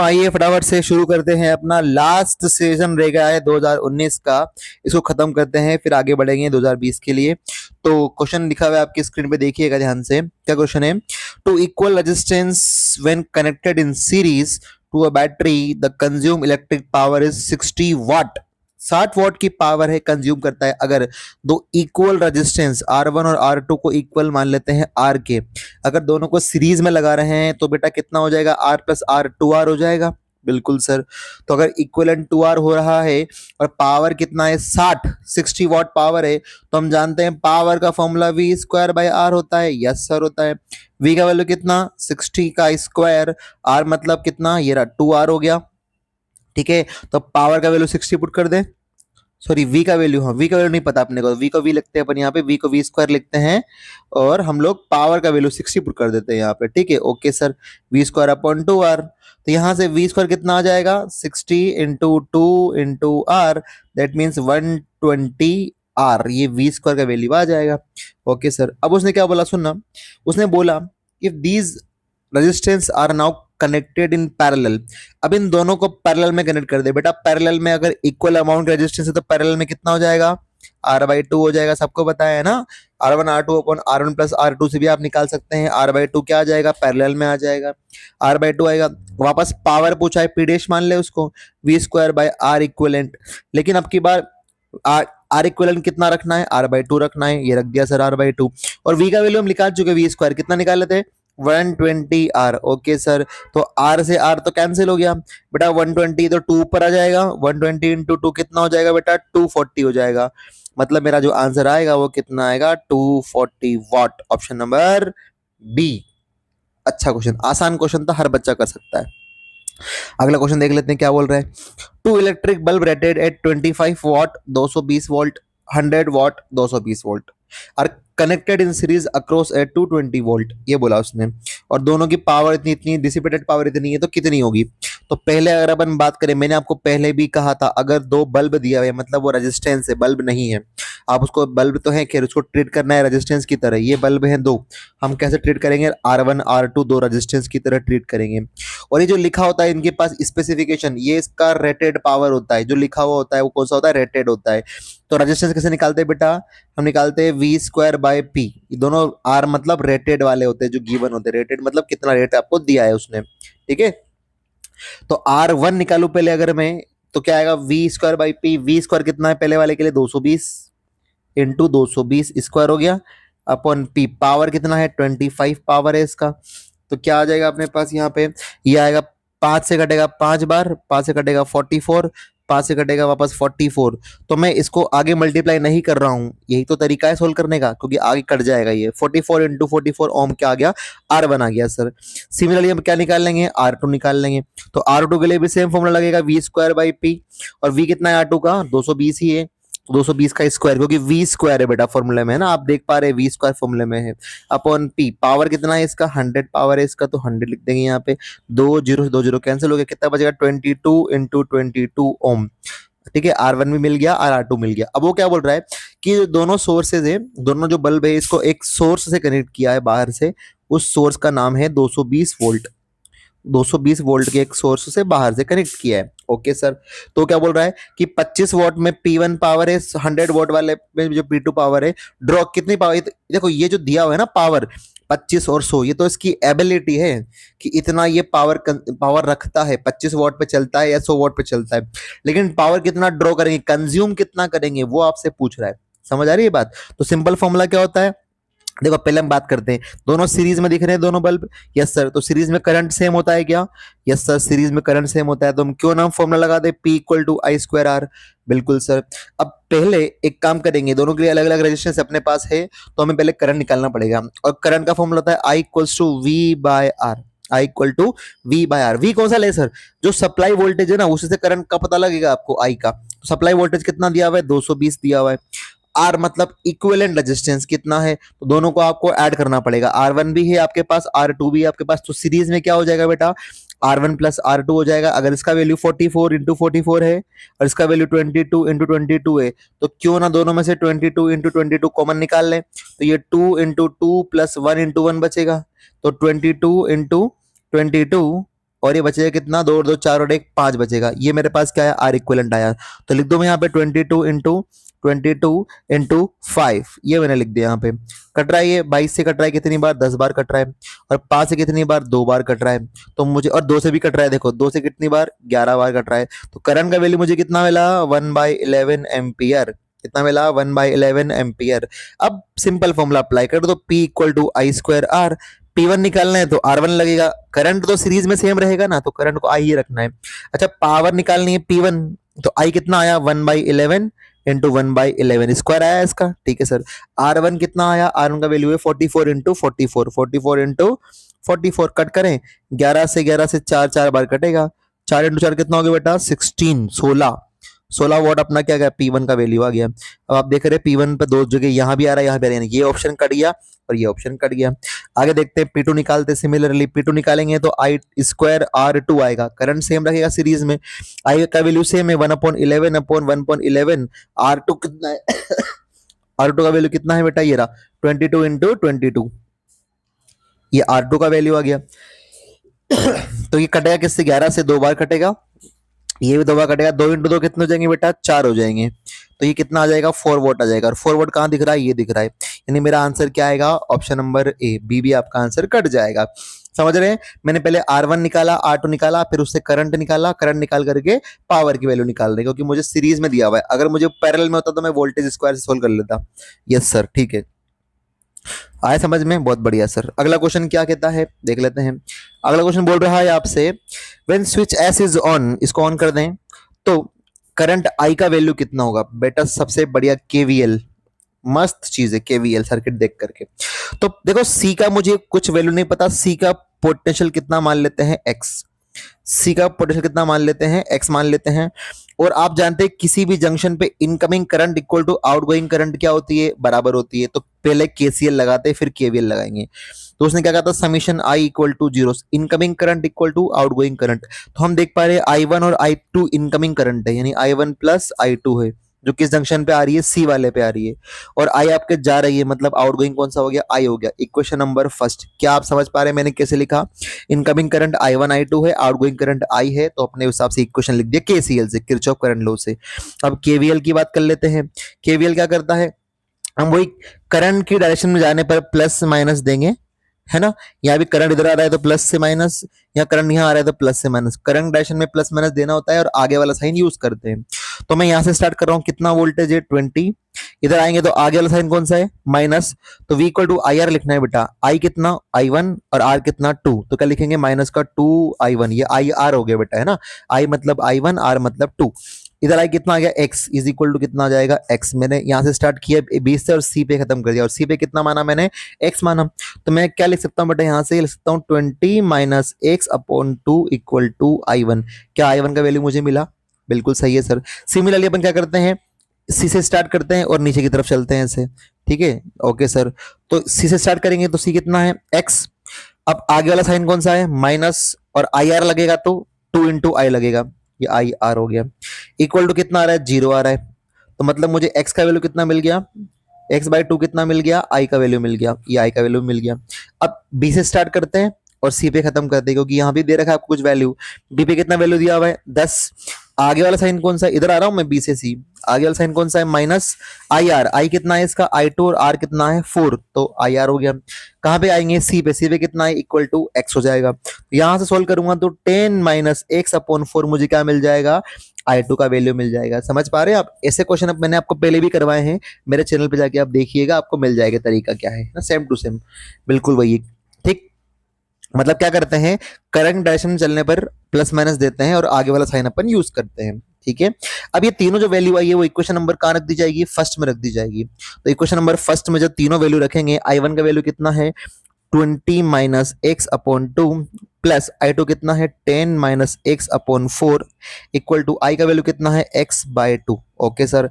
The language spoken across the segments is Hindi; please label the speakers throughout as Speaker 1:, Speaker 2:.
Speaker 1: आइए फटाफट से शुरू करते हैं। अपना लास्ट सेशन रह गया है 2019 का, इसको खत्म करते हैं फिर आगे बढ़ेंगे 2020 के लिए। तो क्वेश्चन लिखा हुआ है आपकी स्क्रीन पे, देखिएगा ध्यान से। क्या क्वेश्चन है? Two equal resistance when connected in series to a battery the consume electric power is 60 watt. 60 watt की पावर है कंज्यूम करता है अगर दो इक्वल रेजिस्टेंस R1 और R2 को इक्वल मान लेते हैं R के। अगर दोनों को सीरीज में लगा रहे हैं तो बेटा कितना हो जाएगा? R प्लस R 2R हो जाएगा। बिल्कुल सर। तो अगर इक्वलेंट 2R हो रहा है और पावर कितना है? 60 वॉट पावर है, तो हम जानते हैं पावर का formula V square by R होता है। यस सर होता है। V का वैल्यू कितना? 60 का स्क्वायर, R मतलब कितना? ये रहा 2R हो गया। ठीक है, तो पावर का वैल्यू 60 पुट कर दे। सॉरी, वी का वैल्यू, हाँ वी का वैल्यू नहीं पता अपने को, वी को वी लिखते हैं अपन यहाँ पे, वी को वी स्क्वायर लिखते हैं और हम लोग पावर का वैल्यू 60 पुट कर देते हैं यहाँ पे। ठीक है, okay sir. V square upon 2R, तो यहाँ से वी स्क्वायर कितना आ जाएगा? 60 into 2 into R, that means 120R, ये वी स्क्वायर का वैल्यू आ जाएगा। Okay sir. अब उसने क्या बोला सुनना, उसने बोला if these resistance are now connected in parallel. अब इन दोनों को पैरेलल में कनेक्ट कर दे बेटा। पैरेलल में अगर इक्वल अमाउंट रेजिस्टेंस है तो पैरेलल में कितना हो जाएगा? R/2 हो जाएगा। सबको बताया है ना, R1 R2 upon R1 plus R2 से भी आप निकाल सकते हैं। R/2 क्या आ जाएगा? पैरेलल में आ जाएगा, R/2 आएगा। वापस पावर पूछा है, पीडेश मान ले उसको, V square by R equivalent. लेकिन अब की बार R इक्वलेंट कितना रखना है? R/2 रखना है। ये रख दिया सर R/2। और V का वैल्यू हम निकाल चुके, V स्क्वायर कितना निकाल लेते हैं? 120R। Okay sir. तो R से R तो कैंसिल हो गया बेटा, 120 तो 2 ऊपर आ जाएगा, 120 इंटू 2 कितना हो जाएगा बेटा? 240 हो जाएगा। मतलब मेरा जो आंसर आएगा वो कितना आएगा? 240 वॉट। Option number B. अच्छा क्वेश्चन, आसान क्वेश्चन था, हर बच्चा कर सकता है। अगला क्वेश्चन देख लेते हैं क्या बोल रहा है। Two electric bulb rated at 25 watt 220 volt 100 watt 220 volt are connected in series across at 220 volt, ये बोला उसने। और दोनों की पावर इतनी इतनी, डिसिपेटेड पावर इतनी है, तो कितनी होगी? तो पहले अगर अपन बात करें, मैंने आपको पहले भी कहा था, अगर दो बल्ब दिया हुआ है मतलब वो रेजिस्टेंस है, बल्ब नहीं है। आप उसको, बल्ब तो है खैर, उसको ट्रीट करना है रेजिस्टेंस की तरह। ये बल्ब है दो, हम कैसे ट्रीट करेंगे? R1 R2 दो रेजिस्टेंस की तरह ट्रीट करेंगे। और ये जो लिखा होता है इनके पास स्पेसिफिकेशन, ये इसका रेटेड पावर होता है। जो लिखा हुआ होता है वो कौन सा होता है? रेटेड होता है। तो रेजिस्टेंस कैसे निकालते हैं बेटा? हम निकालते हैं V स्क्वायर बाय P। ये दोनों R मतलब रेटेड वाले होते हैं, जो गिवन होते हैं। रेटेड मतलब कितना रेट आपको दिया है उसने। ठीक है, तो R1 निकालू पहले अगर मैं, तो क्या आएगा? V square by P। V square कितना है पहले वाले के लिए? 220 इंटू 220 स्क्वायर हो गया अपॉन P। पावर कितना है? 25 पावर है इसका। तो क्या आ जाएगा अपने पास यहाँ पे? ये आएगा, 5 से कटेगा 5 बार, 5 से कटेगा 44, 5 से कटेगा वापस 44। तो मैं इसको आगे मल्टीप्लाई नहीं कर रहा हूँ, यही तो तरीका है सोल्व करने का, क्योंकि आगे कट जाएगा ये। 44 इंटू 44 ओम क्या आ गया? R1 आ गया सर। सिमिलरली हम क्या निकाल लेंगे? R2 निकाल लेंगे। तो R2 के लिए भी सेम फॉर्मूला लगेगा, V स्क्वायर बाई P। और V कितना है R2 का? 220 ही है, 220 का स्क्वायर, क्योंकि V स्क्वायर है बेटा फॉर्मूले में, है ना, आप देख पा रहे हैं V स्क्वायर फॉर्मूले में है, अपॉन P। पावर कितना है इसका? 100 पावर है इसका, तो 100 लिख देंगे यहाँ पे। 2 जीरो से 2 जीरो कैंसिल हो गया, कितना बचेगा? 22 इंटू 22 ओम। ठीक है, R1 भी मिल गया और R2 मिल गया। अब वो क्या बोल रहा है कि जो दोनों सोर्सेज है, दोनों जो बल्ब है, इसको एक सोर्स से कनेक्ट किया है बाहर से, उस सोर्स का नाम है 220 वोल्ट। 220 वोल्ट के एक सोर्स से बाहर से कनेक्ट किया है। Okay sir. तो क्या बोल रहा है कि 25 वॉट में P1 पावर है, 100 वॉट वाले में जो P2 पावर है, ड्रॉ कितनी पावर? देखो ये जो दिया हुआ है ना पावर 25 और 100, ये तो इसकी एबिलिटी है कि इतना ये पावर रखता है, 25 वॉट पे चलता है या 100 वॉट पे चलता है। लेकिन पावर कितना ड्रॉ करेंगे, कंज्यूम कितना करेंगे, वो आपसे पूछ रहा है। समझ आ रही है बात? तो सिंपल फॉर्मूला क्या होता है? देखो पहले हम बात करते हैं, दोनों सीरीज में दिख रहे हैं दोनों बल्ब। Yes sir. तो सीरीज में करंट सेम होता है क्या? यस सर, सीरीज में करंट सेम होता है। तो हम क्यों ना फॉर्मूला लगा दे, P equal to I square R। बिल्कुल सर। अब पहले एक काम करेंगे, दोनों के लिए अलग अलग रेजिस्टेंस अपने पास है, तो हमें पहले करंट निकालना पड़ेगा। और करंट का फॉर्मूला होता है I equals to V by R। I equal to V by R। V कौन सा ले सर? जो सप्लाई वोल्टेज है ना, उसी से करंट का पता लगेगा आपको, I का। तो सप्लाई वोल्टेज कितना दिया हुआ है? 220 दिया हुआ है। R मतलब इक्विवेलेंट रेजिस्टेंस कितना है, तो दोनों को आपको ऐड करना पड़ेगा। R1 भी है आपके पास, R2 भी है आपके पास, तो सीरीज में क्या हो जाएगा बेटा? R1 प्लस R2 हो जाएगा। अगर इसका वैल्यू 44 इंटू 44 है और इसका वैल्यू 22 इंटू 22 है, तो क्यों ना दोनों में से 22 इंटू 22 कॉमन निकाल लें। तो ये 2 इंटू 2 प्लस 1 इंटू 1 बचेगा, तो 22 इंटू 22 और ये बचेगा कितना, 2 और 2 4 और 1 5 बचेगा। ये मेरे पास क्या है, आर इक्विवेलेंट आया। तो लिख दो मैं यहाँ पे 22 × ये मैंने लिख दिया यहाँ पे। कट रहा है ये 22 से कट रहा है कितनी बार, 10 बार कट रहा है। और 5 से कितनी बार, 2 बार कट रहा है। तो मुझे और 2 से भी कट रहा है, देखो 2 से कितनी बार, 11 बार कट रहा है। तो करंट का वैल्यू मुझे कितना मिला, 1/11 एम्पियर। कितना मिला, 1/11 एम्पियर। अब सिंपल फॉर्मूला अप्लाई कर दो, P equal to I square R. P1 निकालना है तो R1 लगेगा। करंट तो सीरीज में सेम रहेगा ना, तो करंट को I ही रखना है। अच्छा, पावर निकालनी है P1, तो I कितना आया, 1/11 इंटू 1/11 स्क्वायर आया इसका, ठीक है सर। R1 कितना आया, R1 का वैल्यू है 44 इंटू 44, 44 इंटू 44 कट करें, 11 से 4 4 बार कटेगा। 4 इंटू 4 कितना हो गया बेटा, 16 16 वॉट अपना क्या गया, P1 का वैल्यू आ गया। अब आप देख रहे हैं P1 पे दो जगह यहाँ भी आ रहा है, यहाँ भी आ रहा है, ये ऑप्शन कट गया और ये ऑप्शन कट गया। आगे देखते हैं P2 निकालते हैं। सिमिलरली P2 निकालेंगे तो I स्क्वायर R2 आएगा, करंट सेम रखेगा सीरीज में। I का वैल्यू सेम है 1/11 R2 कितना है R2 का वैल्यू कितना है बेटा, ये रहा 22 इंटू 22, ये R2 का वैल्यू आ गया। तो ये कटेगा किससे, 11 से 2 बार कटेगा, ये भी 2 बार कटेगा। 2 इंटू 2 कितने हो जाएंगे बेटा, 4 हो जाएंगे। तो ये कितना आ जाएगा, 4 वोट आ जाएगा। और 4 वोट कहाँ दिख रहा है, ये दिख रहा है। यानी मेरा आंसर क्या आएगा, ऑप्शन नंबर ए, बी भी आपका आंसर कट जाएगा। समझ रहे हैं, मैंने पहले R1 निकाला, R2 निकाला, फिर उससे करंट निकाला, करंट निकाल करके पावर की वैल्यू निकाल रहे, क्योंकि मुझे सीरीज में दिया हुआ है। अगर मुझे पैरेलल में होता तो मैं वोल्टेज स्क्वायर से सोल्व कर लेता। यस सर, ठीक है, आया समझ में, बहुत बढ़िया सर। अगला क्वेश्चन क्या कहता है, देख लेते हैं। अगला क्वेश्चन बोल रहा है आपसे, when switch S is on, इसको ऑन कर दें तो करंट आई का वैल्यू कितना होगा बेटा। सबसे बढ़िया केवीएल, मस्त चीज है केवीएल सर्किट देख करके। तो देखो सी का मुझे कुछ वैल्यू नहीं पता, सी का पोटेंशियल कितना मान लेते हैं, एक्स। सी का पोटेंशियल कितना मान लेते हैं, एक्स मान लेते हैं। और आप जानते हैं किसी भी जंक्शन पे incoming current equal to outgoing current क्या होती है, बराबर होती है। तो पहले केसीएल लगाते हैं फिर केवीएल लगाएंगे। तो उसने क्या कहा था, summation I equal to 0, incoming current equal to outgoing current. तो हम देख पा रहे हैं I1 और I2 इनकमिंग करंट है, यानी I1 प्लस I2 है, जो किस जंक्शन पे आ रही है, सी वाले पे आ रही है। और आई आपके जा रही है, मतलब आउटगोइंग कौन सा हो गया, आई हो गया। इक्वेशन नंबर फर्स्ट, क्या आप समझ पा रहे हैं मैंने कैसे लिखा। इनकमिंग करंट I1 I2 है, आउटगोइंग करंट आई है, तो अपने हिसाब से इक्वेशन लिख दिया केसीएल से, किरचॉफ करंट लॉ से। अब केवीएल की बात कर लेते हैं। केवीएल क्या करता है, हम वही करंट की डायरेक्शन में जाने पर प्लस माइनस देंगे, है ना। यहाँ भी करंट इधर आ रहा है तो प्लस से माइनस, या करंट यहाँ आ रहा है तो प्लस से माइनस। करंट डायरेक्शन में प्लस माइनस देना होता है और आगे वाला साइन यूज करते हैं। तो मैं यहाँ से स्टार्ट कर रहा हूँ, कितना वोल्टेज है 20, इधर आएंगे तो आगे वाला साइन कौन सा है, माइनस। तो V equal to I R लिखना है बेटा, I कितना I1 और R कितना 2, तो क्या लिखेंगे, माइनस का 2I1, ये IR हो गया बेटा, है ना। I मतलब I1, R मतलब 2। इधर आई कितना आ गया, x इज इक्वल टू कितना आ जाएगा, x। मैंने यहाँ से स्टार्ट किया 20 से और c पे खत्म कर दिया, और c पे कितना माना मैंने, x माना। तो मैं क्या लिख सकता हूँ बेटा, यहाँ से लिख सकता हूँ 20 minus x upon 2 equal to I1। क्या I1 का वैल्यू मुझे मिला, बिल्कुल सही है सर। सिमिलरली अपन क्या करते हैं, सी से स्टार्ट करते हैं और नीचे की तरफ चलते हैं ऐसे, ठीक है, ओके सर। तो सी से स्टार्ट करेंगे तो सी कितना है, x। अब आगे वाला साइन कौन सा है, माइनस, और आई आर लगेगा तो 2 इंटू आई लगेगा, ये आई आर हो गया। इक्वल टू कितना आ रहा है, 0 आ रहा है। तो मतलब मुझे x का वैल्यू कितना मिल गया, x/2 कितना मिल गया, i का वैल्यू मिल गया, ये i का वैल्यू मिल गया। अब b से स्टार्ट करते हैं और c पे खत्म करते हैं, क्योंकि यहाँ भी दे रखा है आपको कुछ वैल्यू। b पे कितना वैल्यू दिया हुआ है, 10। आगे वाला साइन कौन सा है, इधर आ रहा हूं मैं b से c, आगे वाला साइन कौन सा है, माइनस आई आर। आई कितना है इसका, I2 और r कितना है 4, तो आई आर हो गया। कहाँ पे आएंगे, c पे, c पे कितना है, इक्वल टू x हो जाएगा। यहां से सोल्व करूंगा तो 10 माइनस एक्स अपॉन 4 मुझे क्या मिल जाएगा, I2 का वैल्यू मिल जाएगा। समझ पा रहे हैं आप, ऐसे क्वेश्चन अब मैंने आपको पहले भी करवाए हैं, मेरे चैनल पे जाके आप देखिएगा, आपको मिल जाएगा तरीका क्या है ना, सेम टू सेम बिल्कुल वही, ठीक। मतलब क्या करते हैं, करंट डायरेक्शन में चलने पर प्लस माइनस देते हैं और आगे वाला साइन अपन यूज करते हैं, ठीक है। अब ये तीनों जो वैल्यू आई है वो इक्वेशन नंबर कहाँ रख दी जाएगी, फर्स्ट में रख दी जाएगी। तो इक्वेशन नंबर फर्स्ट में जब तीनों वैल्यू रखेंगे, I1 का वैल्यू कितना है 20 minus x upon 2, plus I2 कितना है 10 minus x upon 4, equal to I का वैल्यू कितना है x/2। Okay sir.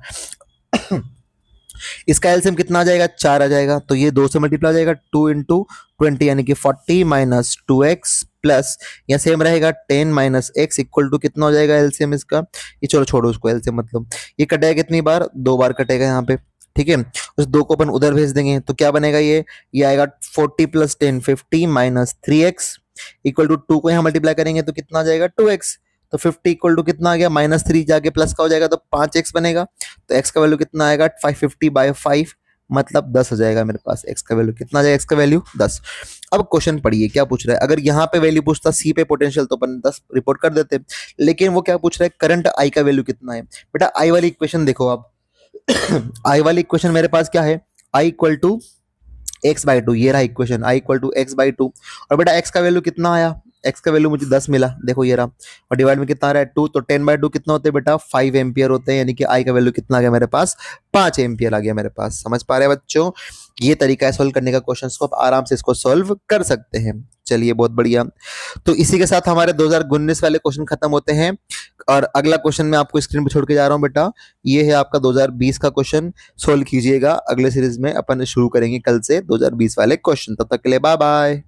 Speaker 1: इसका एलसीएम कितना आ जाएगा, 4 आ जाएगा। तो ये 2 से मल्टीप्लाई हो जाएगा, 2 इंटू 20 यानी कि 40 माइनस 2x प्लस, या सेम रहेगा 10 माइनस एक्स इक्वल टू कितना हो जाएगा एलसीएम इसका, ये चलो छोड़ो उसको, एलसीएम मतलब ये कटेगा कितनी बार, 2 बार कटेगा यहाँ पे, ठीक है। उस 2 को अपन उधर भेज देंगे तो क्या बनेगा, ये आएगा 40 plus 10 50 minus 3x equal to 2 को यहाँ मल्टीप्लाई करेंगे तो कितना आ जाएगा 2x। तो 50 इक्वल टू कितना आ गया -3 जाके प्लस का हो जाएगा तो 5x बनेगा। तो x का वैल्यू कितना आएगा 550/5 मतलब 10 हो जाएगा मेरे पास। x का वैल्यू कितना आ जाएगा, x का वैल्यू 10। अब क्वेश्चन पढ़िए क्या पूछ रहा है। अगर यहाँ पे वैल्यू पूछता c पे पोटेंशियल तो अपन 10 रिपोर्ट कर देते, लेकिन वो क्या पूछ रहा है करंट I का वैल्यू कितना है। बेटा I वाली इक्वेशन देखो आप I वाली इक्वेशन मेरे पास क्या है, I इक्वल टू x/2, ये रहा equation I equal to x/2। और बेटा x का वैल्यू कितना आया, x का वैल्यू मुझे 10 मिला, देखो ये रहा, और डिवाइड में कितना आ रहा है 2, तो 10/2 कितना होते हैं बेटा 5 एम्पियर होते हैं, यानी कि I का वैल्यू कितना आ गया मेरे पास 5 एम्पियर आ गया मेरे पास। समझ पा रहे हैं बच्चों, ये तरीका है सोल्व करने का, क्वेश्चंस को आप आराम से इसको सोल्व कर सकते हैं। चलिए बहुत बढ़िया, तो इसी के साथ हमारे 2019 वाले क्वेश्चन खत्म होते हैं। और अगला क्वेश्चन मैं आपको स्क्रीन पे छोड़ के जा रहा हूँ बेटा, ये है आपका 2020 का क्वेश्चन, सोल्व कीजिएगा। अगले सीरीज में अपन शुरू करेंगे कल से 2020 वाले क्वेश्चन, तब तक के लिए बाय बाय।